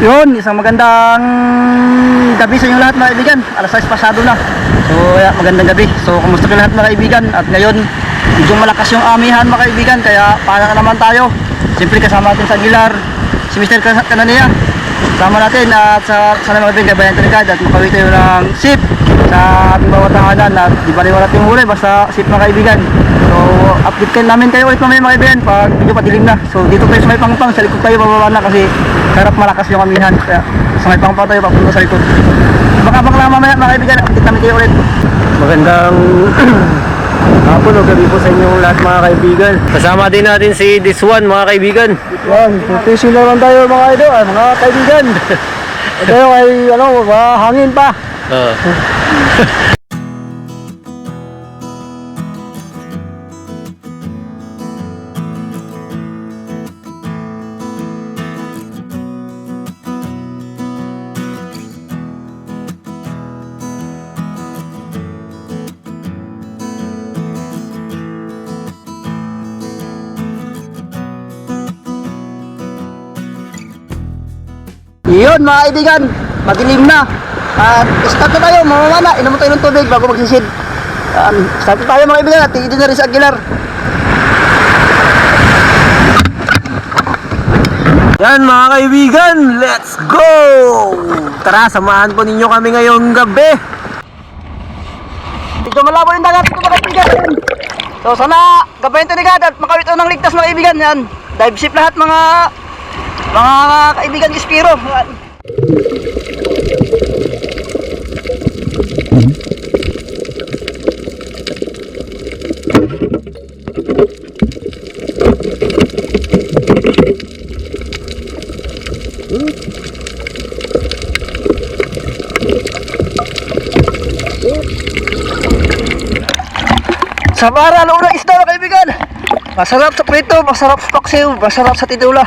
Yun, isang magandang gabi sa inyo lahat mga kaibigan. Alas 6 pasado na. So, magandang gabi. So, kumusta kayo lahat mga kaibigan? At ngayon, medyo malakas yung amihan mga kaibigan. Kaya, paano naman tayo? Siyempre kasama natin sa Aguilar, si Mr. Canania. Kasama natin at sa mga kaibigan, Bayan Trinidad. At makawin tayo ng sip sa ating bawat tahanan. At di ba rin wala tayong huli, basta sip mga kaibigan. So, update kayo namin kayo ulit mamaya mga kaibigan pag medyo padilim na. So, dito tayo sa may pangpang. Sa likod tayo bababa na kasi harap malakas yung amihan. Kaya sa may pangpang tayo papunta sa likod. Baka lang mamaya mga kaibigan, update namin kayo ulit. Magandang hapon o gabi po sa inyong lahat mga kaibigan. Kasama din natin si This One mga kaibigan. Yan, fishing naman tayo mga idol, mga kaibigan. Ito yung ay, hangin pa. Yun mga kaibigan, madilim na. At start na tayo, mamamana, inom tayo ng tubig bago magsisid. Start na tayo mga kaibigan at tigil na rin sa Aguilar. Yan mga kaibigan, let's go! Tara, samahan po ninyo kami ngayong gabi. Medyo malabo yung dagat ito mga kaibigan. So sana gabayin ito ni God at makawit ito ng ligtas mga kaibigan. Yan, dive ship lahat mga kaibigan Ispiro. Sa para luna isda mga kaibigan. Masarap sa prito, masarap sa paksiw, masarap sa titula.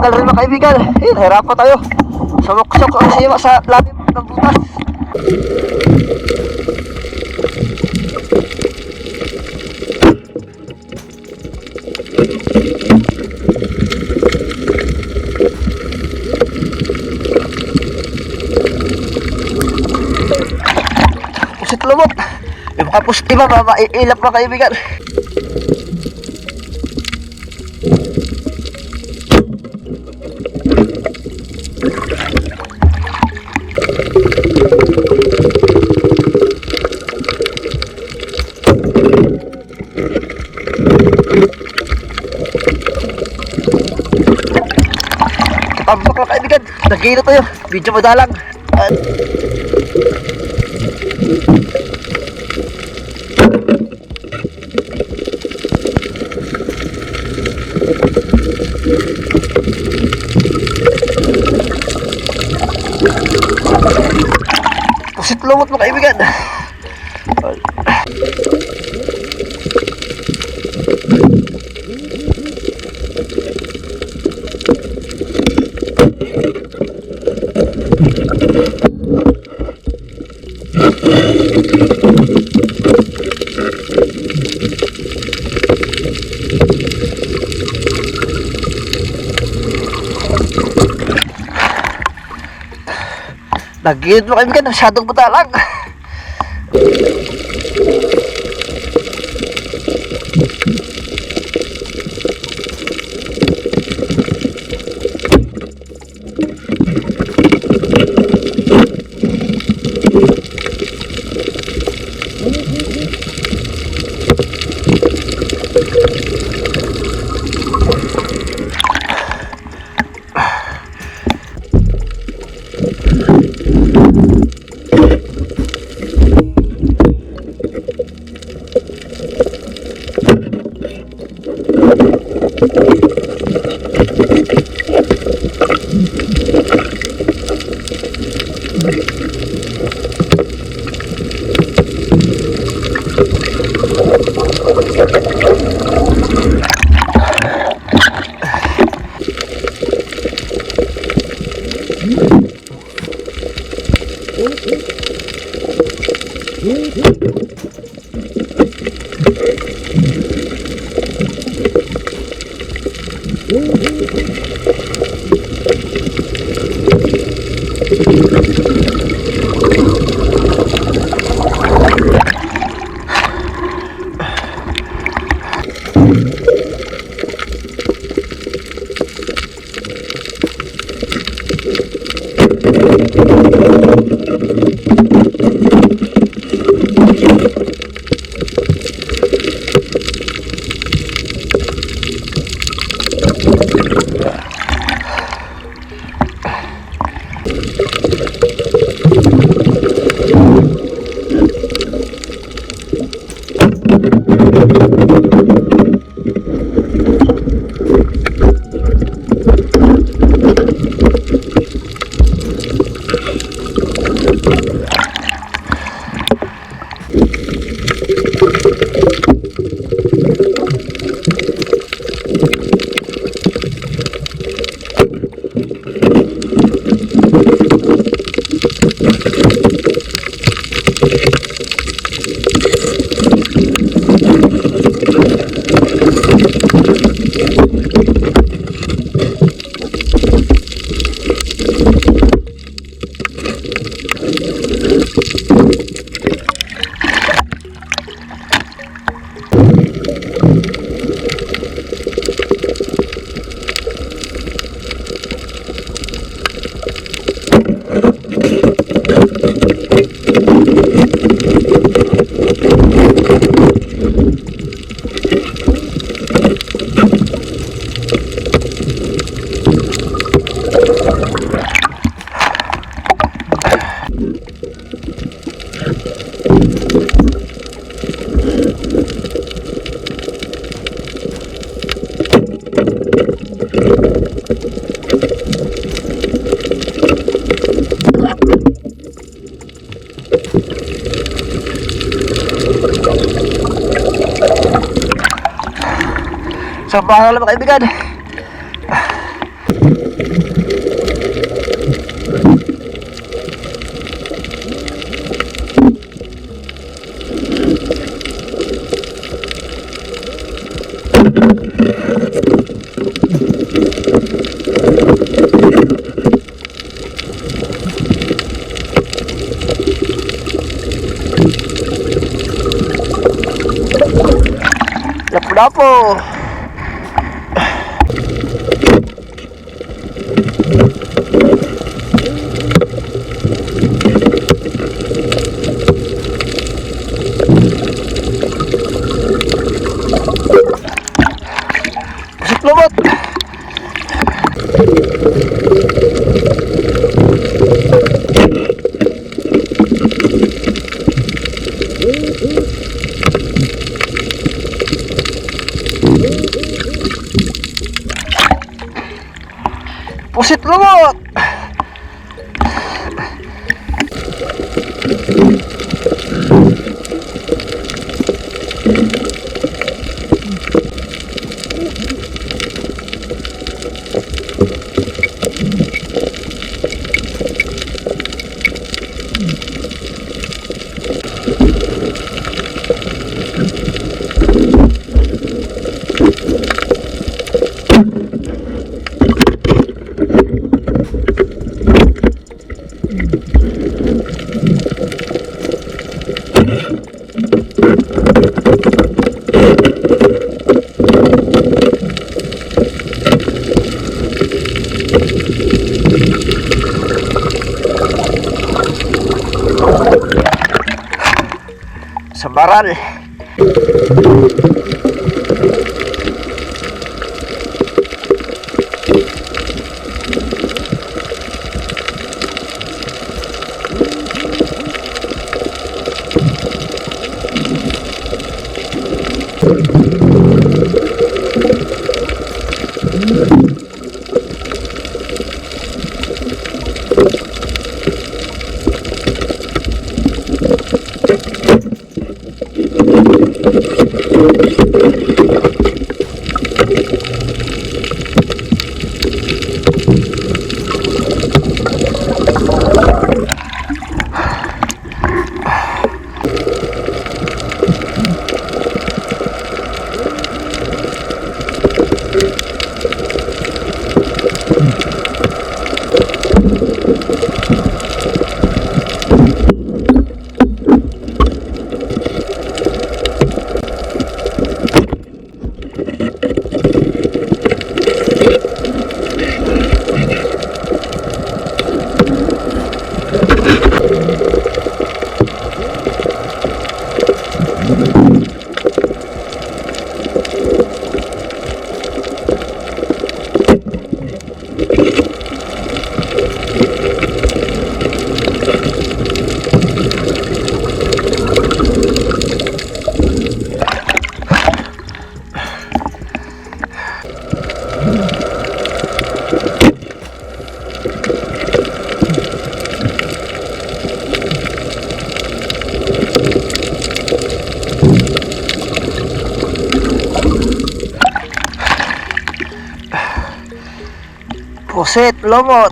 Tanggal rin mga kaibigan. Hirap pa tayo. Sumok-sok ang siwa sa lalim ng butas. Pusit lumot. Yung mga pusitima, maiilap mga kaibigan. Tambak lang kaibigan, nagkino tayo, medyo madalang. Pusit lumot mga kaibigan. Nagilid mo kaibigan, masyadong butalang. Sa pangalan mga kaibigan. Lapo-lapo. Pusat lobot. Pusit lumot. Sa baral. Pusit, lomot.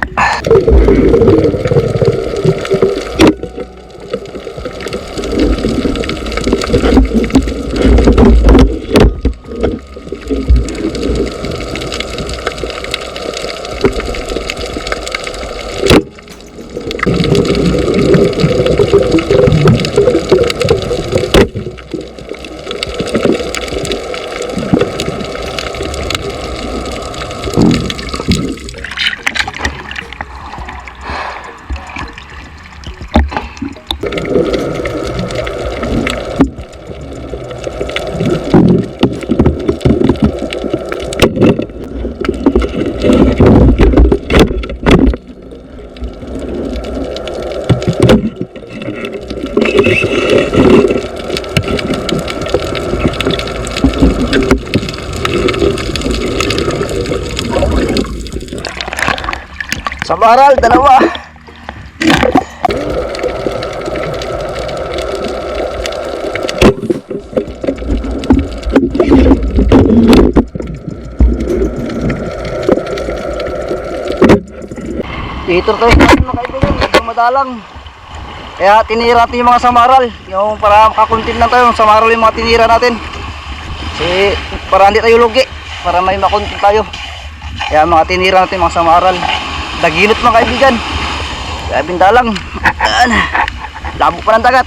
Samaral, dalawa. Dito tayo mga kaibigan, medyo madalang. Kaya tinira natin yung mga samaral. Yung para makakuntin lang tayo, samaral yung mga tinira natin. Kasi para hindi tayo lugi, para may makuntin tayo. Kaya mga tinira natin mga samaral. Daginot mga kaibigan. Kaya bindalang. Labo pa ng dagat.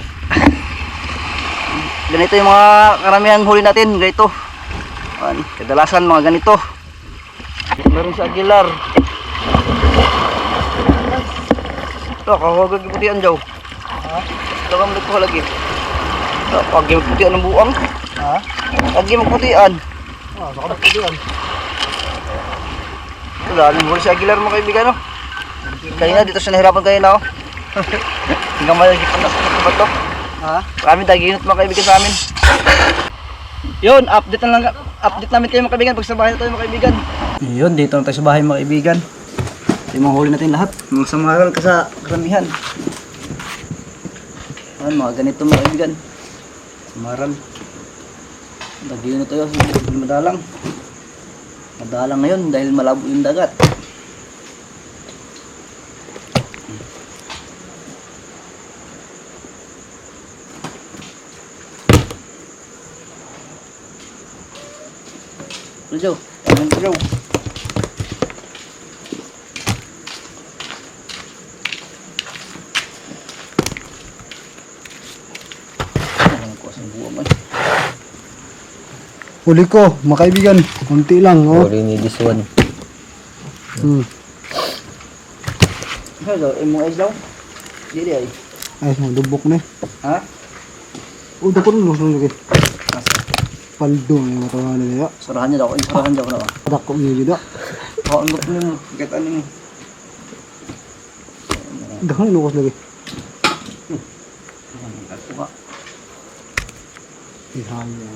Ganito yung mga karamihan huli natin. Ganito. Kadalasan mga ganito. Meron sa Aguilar. Ito, kahawagag yung putian daw. Ito ka malit ko lagi. Ito, pagi magputian ng buang. Pagi magputian. Saka magputian. Wala, nang huli sa Aguilar mga kaibigan, no? Kanina dito siya nahirapan kanina, oh. Hanggang malagipan na sa ba to? Maraming daginot mga kaibigan sa amin. Yun, update namin kayo mga kaibigan. Pag sa bahay na tayo mga kaibigan. Yun, dito na tayo sa bahay mga kaibigan. Ito yung mga huli natin lahat. Mga samaral karamihan. Ayan, mga ganito mga kaibigan. Samaral. Daginot tayo, madalang. Madalang ngayon dahil malabo yung dagat. Joe, ayan po Joe. Ayan ko sa buwan man. Huli ko, mga kaibigan. Kunti lang, oh. Huli ni this one. Hello, imong eyes daw? Dili ay. Ay, dubok na. Ha? Dako nung lusong lagi. Asa? Paldo, may matawa na niya. Sarahan niya daw, sarahan daw na. Dako niya juga. Ang look niyo, kita niyo. Dako nukos lagi. Kuha. Ihaya.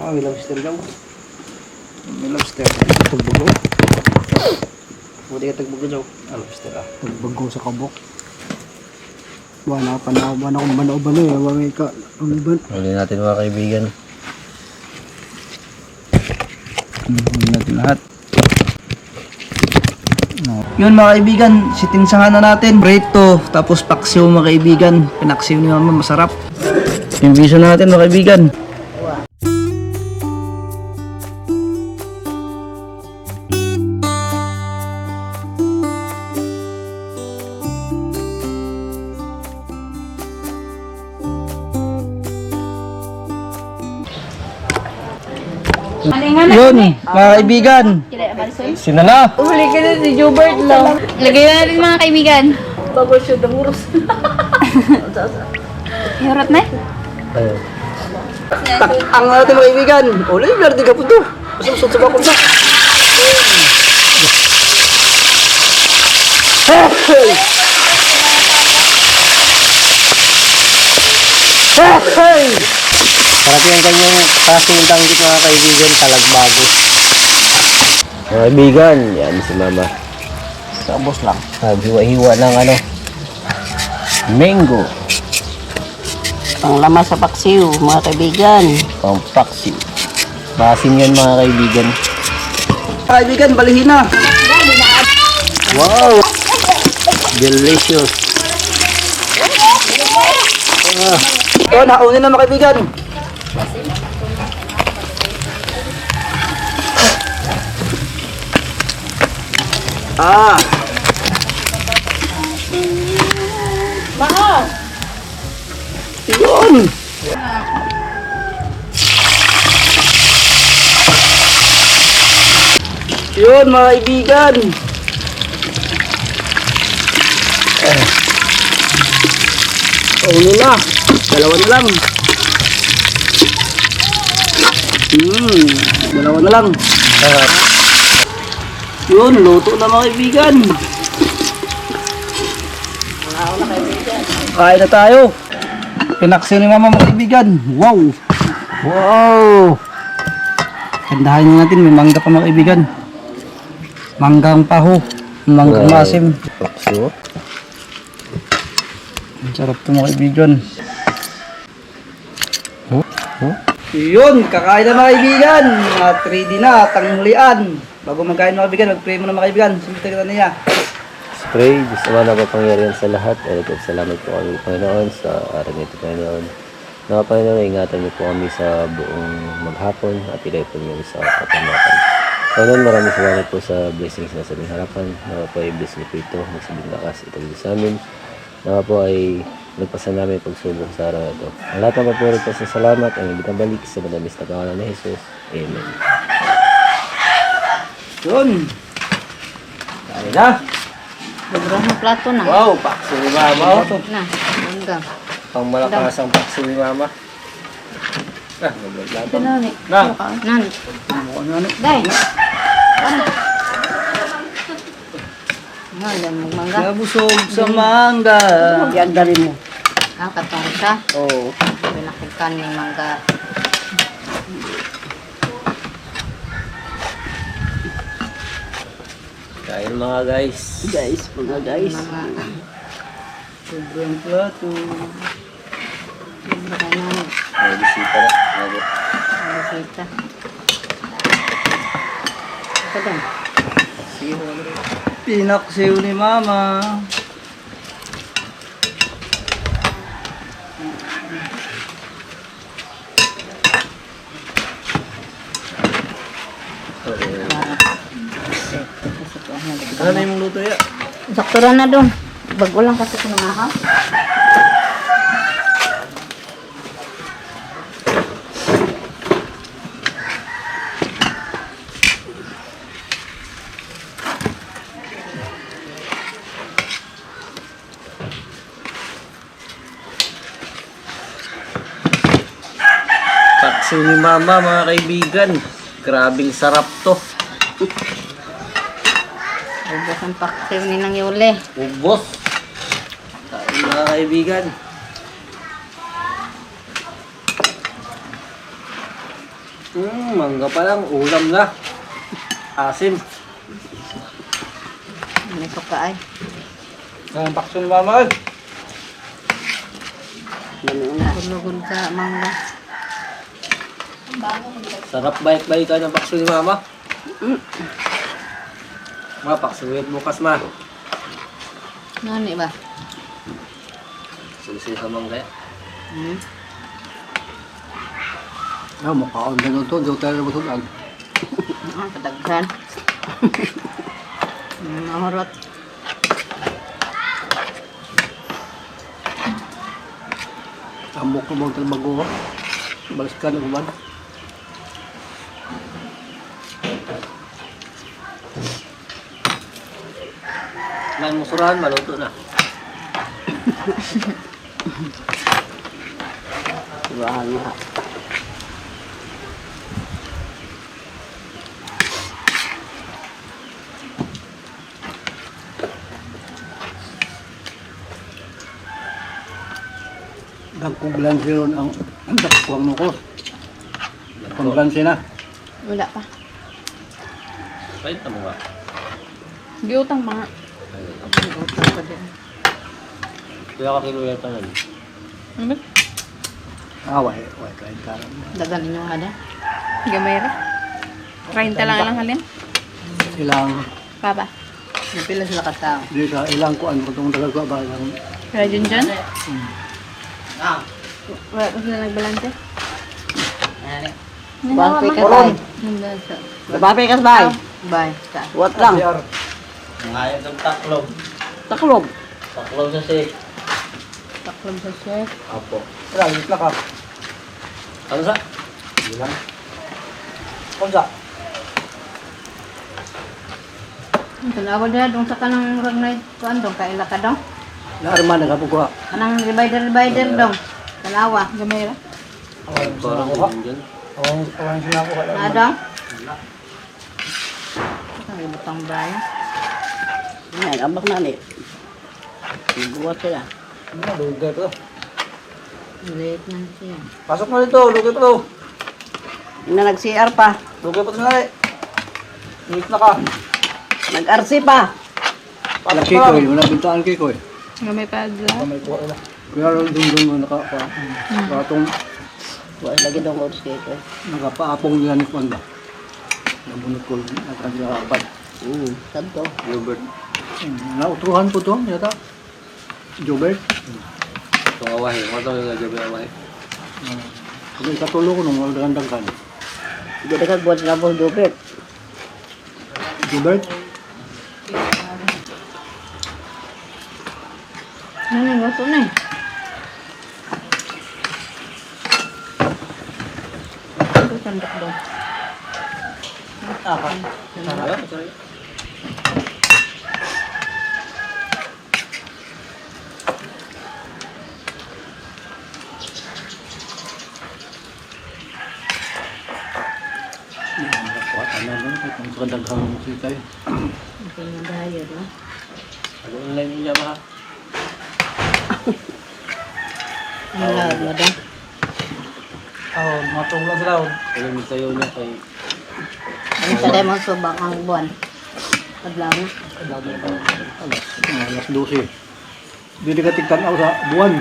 May lobster daw. May lobster. Tagbago. Buti ka tagbugo daw. Lobster ah. Tagbago sa kabok. Wala pa na akong banao-bano eh. Wala ka. Ang ban. Huli natin mga kaibigan. Huli natin lahat. Yun mga kaibigan, sitinsahan na natin. Prito, tapos paksiw mga kaibigan. Pinaksiw ni mama, masarap. Yung viso natin mga kaibigan. Yun, mga kaibigan. Sino na? Huli ka na si Jobert lang. Lagay na natin mga kaibigan. Bago siya damuros. Hirot na Ayun. Ang natin mga kaibigan. Ulay, verde ka po to. Masusot sa bakong na. Hey! Hey! Sarap yung kanyang kasing tanggit mga kaibigan, talagbago. Mga kaibigan, yan si mama. Sabos lang. Hiwa-hiwa ng ano, mango, Ang laman sa paksiw, mga kaibigan. pampaksi. Basin yan mga kaibigan. Mga kaibigan, balihin na. Wow! Delicious. Ito, naunin na mga kaibigan. Ah. Yun. Yun mga kaibigan. Uno na. Dalawa na lang. Dalawa na lang. Yun, luto na mga kaibigan. Kain na tayo. Pinaksi ni mama mga kaibigan. Wow! Wow! Kandahan na natin, may mangga pa mga kaibigan. Manggang paho. Manggang masim. Paksi. Ang sarap ito mga kaibigan. Huh? Yun, kakain na mga kaibigan. Mga 3D na, tanghulian. Bago magkain mga kaibigan, mag-pray muna mga kaibigan. Sumita kita niya. Pray, Diyos naman na kapangyarihan sa lahat. Salamat po kami, Panginoon, sa araw nito, Panginoon. Mga Panginoon, ingatan niyo po kami sa buong maghapon at ilay po niyo sa kapamakan. Panginoon, maraming salamat po sa blessings na sa aming harapan. Nawa po ay bless niyo po ito, magsabing lakas itagal sa amin. Nawa po ay nagpasa namin pagsubok sa araw na ito. Ang lahat ng papurit po sa salamat, ang ibig balik sa madamis na pangalan ni Jesus. Amen. Yun. Kain na. Sobrang plato na. Wow, paksi ni Mama. Na, hanggang. Pang malakas ang paksi ni Mama. Ah, naglato. Nani. Na. Nani. Ano ano? Day. Ano? Yan magmangga. Nabusog sa mangga. Yan rin mo. Ah, katong siya. Oo. Pinakikan ni mangga. Kain mga guys. Guys, mga guys. Mga Sobrang plato. bakanan. May bisita na. Ano? Bisita. Ito din. Pinaksiw ni mama. Ano na yung luto ya? Sakturan na doon. Bago lang kasi kung mga ha. Paksi ni Mama mga kaibigan. Grabing sarap to. Ubos ang paksiw ni nang yuli. Ubos. Kain mga kaibigan. Mangga pa lang. Ulam na. Asim. May suka ay. Ang pakso ni mama. Gulugod sa mangga. Sarap balik-balikan ng pakso ni Mama. Ma, paksuwit bukas ma. Nani ba? Susi sa mangga. Ah, mukhaon na nun to. Diyo tayo masudan. Kadaghan. Mahurot. Ambok ko bang talbago. Balas ka na kuman. Lang musurahan, maluto na. Ibahan mo ha. Dagkong blanse ron ang dakwang mo ko. Kung blanse na. Wala pa. Pahit na mo nga. Giutang pa nga. Utang pa din. Kaya ka kiluya tanan. Ano? Ah, way kain karam. Dagan inyong ada. Gamay ra. 30 lang halin. Ilang, Papa. Napila sila katao. di sa ilang kuan ko itong talaga ba lang. Kaya dyan? Wala pa sila nagbalante. Bante ka Nanawa bay. Nandun sa... Babay ka bay. Bay. What lang? Ngayon ng taklog. Taklob. Taklog sa sik. Taklob sa chef. Apo. Tara, wait lang ka. Ano sa? Ilang. Kunsa. Tanawa dyan, dong sa kanang rag na kuan dong, kaila ka dong. Naarman na kapag ko. Kanang divider dong. Tanawa. Gamay ra. Parang din dyan. Awan sila ko. Na dong. Ang ibutang bayan. Yan, abak na ni. Buwat sila. Lugay pa to. Late na siya. Pasok na dito, lugay pa to. Ina nag-CR pa. Lugay pa to na rin. Wait na ka. Nag-RC pa. Wala kikoy, wala bintaan kikoy. Gamay pa dyan. May kuha na. Kaya rin doon mo naka pa. Katong Wala lagi dong oras kayo ko. nakapaapong nila ni Kuan ba. Nabunot ko nakaglaban. Santo. Gilbert. Nautruhan po to, yata. Jobert. Itong awahi. Ano ito yung gabi awahi? Kung ikatulo ko nung magdagandagkan. Hindi na kagbuhat na po, Jobert. Jobert. Ano yung gato na eh? Ito sandok dong. Sorry. Ano nun, kung magdaghang sitay. Ito yung dahil, no? Ano online niya ba? Ang lag mo dong. Matong lang sila. Ano yung tayo niya kay... Ang sa lemon subang ang buwan. Adlaw na. Alas 12. Hindi ka tigtanaw sa buwan.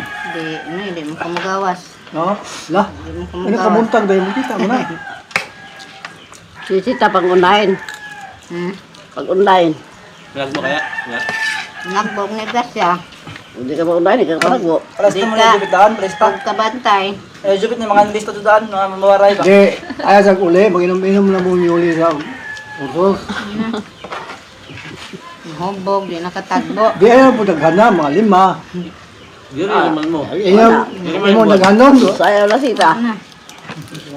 Hindi mo kamagawas. No? Lah, Hindi mo ano kamagawas. kamuntag dahil mo kita mo na. Sisita pang unahin. Pag unahin. Vlog mo kaya? Nga. Nagbog ni Gasya. Hindi ka ba unahin, hindi ka kalagbo. Alas Hindi na mo ka na jubit daan, presta. pagkabantay. Jubit na mga listo to daan, mga mawaray ba? Di, ayaw sa uli, mag-inom-inom na mo yung uli sa usos. Hubog, di nakatagbo. Di, ayaw po daghana, mga 5. Giri naman mo. Ayaw mo daghanon. Sayaw na sita.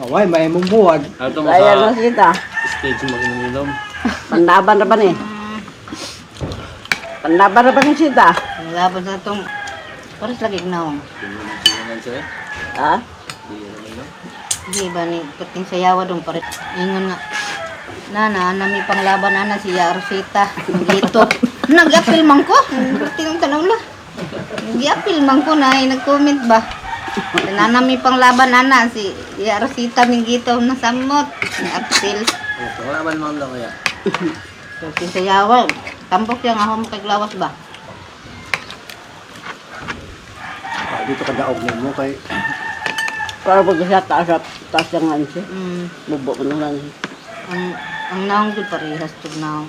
Away, may mong buwad. Ano mo Sayaw na sa sita. stage mo inom-inom? Pandaban na ba ni? Pandaban na ba ni sita? Pandaban na itong... Paras lagi gnaong. Tingnan siya eh. Ha? Di naman inom. Di ba ni pating sayawa dong pares. Ingon nga. Nana, nami panglaban ana si Yarsita. Dito. Nag-apil man ko. Tingong tanong la. Nag-apil man ko na nag-comment ba. Nanami panglaban ana si Yarsita Minggito na samot. Nag-apil. Ito, wala man naman lang kaya. Pating sayawa. Tampok siya nga ako makaglawas ba. Di dito ka daog mo kay Para pag siya taas lang nga siya. Mm. Bubo ko naman. Ang naong ko parehas tug naong.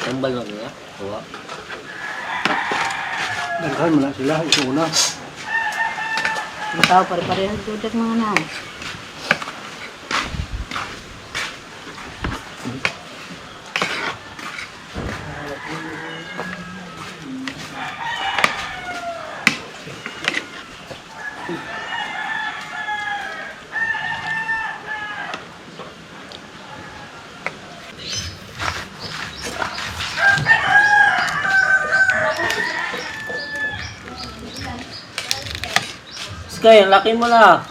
Tambal lang niya. Kuha. daghan mo na sila ito una. Bitaw pare-parehas jud ang mga naong. Sky, ang laki mo na.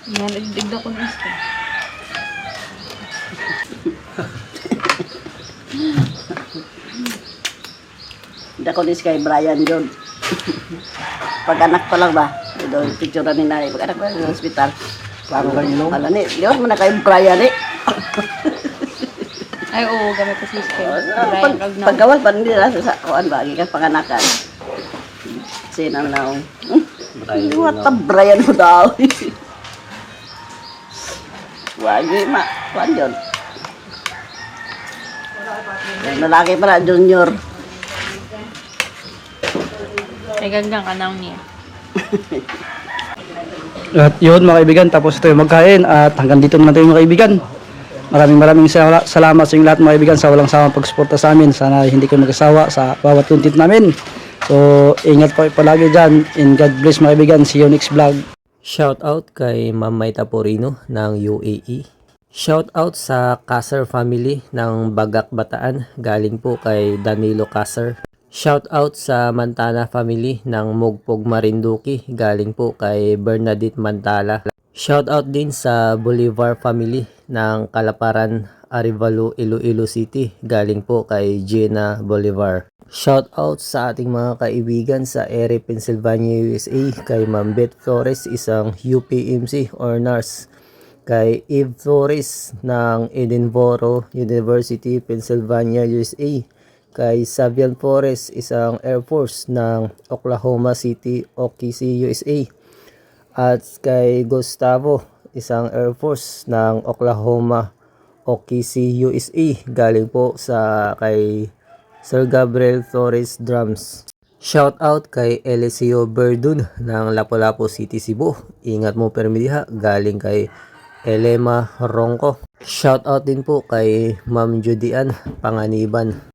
Yan, nagdigda ko na isa. Dako ni kay Brian John. Pag-anak pa lang ba? Ito, picture ni nanay. Pag-anak pa lang sa hospital. Klaro kayo ilong. Hala ni, liwas mo na kay Brian eh. Ay, oo, gamit pa si Sky. Brian Ragnar. Pagkawal pa nila sa kuan ba, gikan panganakan. Sinang naong. What the Brian mo daw? Wagi ma, kuan John. Yung lalaki pala, junior. Ay, ganggang ka nang niya. At yun mga kaibigan, tapos ito yung magkain at hanggang dito na tayo mga kaibigan. Maraming salamat sa inyong lahat mga kaibigan sa walang sawang pagsuporta sa amin. Sana hindi kayo mag-asawa sa bawat content namin. So ingat po palagi dyan and God bless mga kaibigan. See you next vlog. Shout out kay Ma'am Maita Porino ng UAE. Shout out sa Kasser family ng Bagak Bataan. Galing po kay Danilo Kasser. Shout out sa Mantana family ng Mugpog Marinduque. Galing po kay Bernadette Mantala. Shout out din sa Bolivar family ng Kalaparan, Arevalo, Iloilo City. Galing po kay Gina Bolivar. Shout out sa ating mga kaibigan sa Erie, Pennsylvania, USA. Kay Ma'am Beth Flores, isang UPMC or nurse. Kay Eve Flores ng Edinburgh University, Pennsylvania, USA. Kay Savian Flores, isang Air Force ng Oklahoma City, OKC, USA. At kay Gustavo, isang Air Force ng Oklahoma, OKC, USA. Galing po sa kay Sir Gabriel Flores Drums. Shout out kay Eliseo Verdun ng Lapu-Lapu City, Cebu. Ingat mo permidiha. Galing kay Elema Ronco. Shout out din po kay Ma'am Judian Panganiban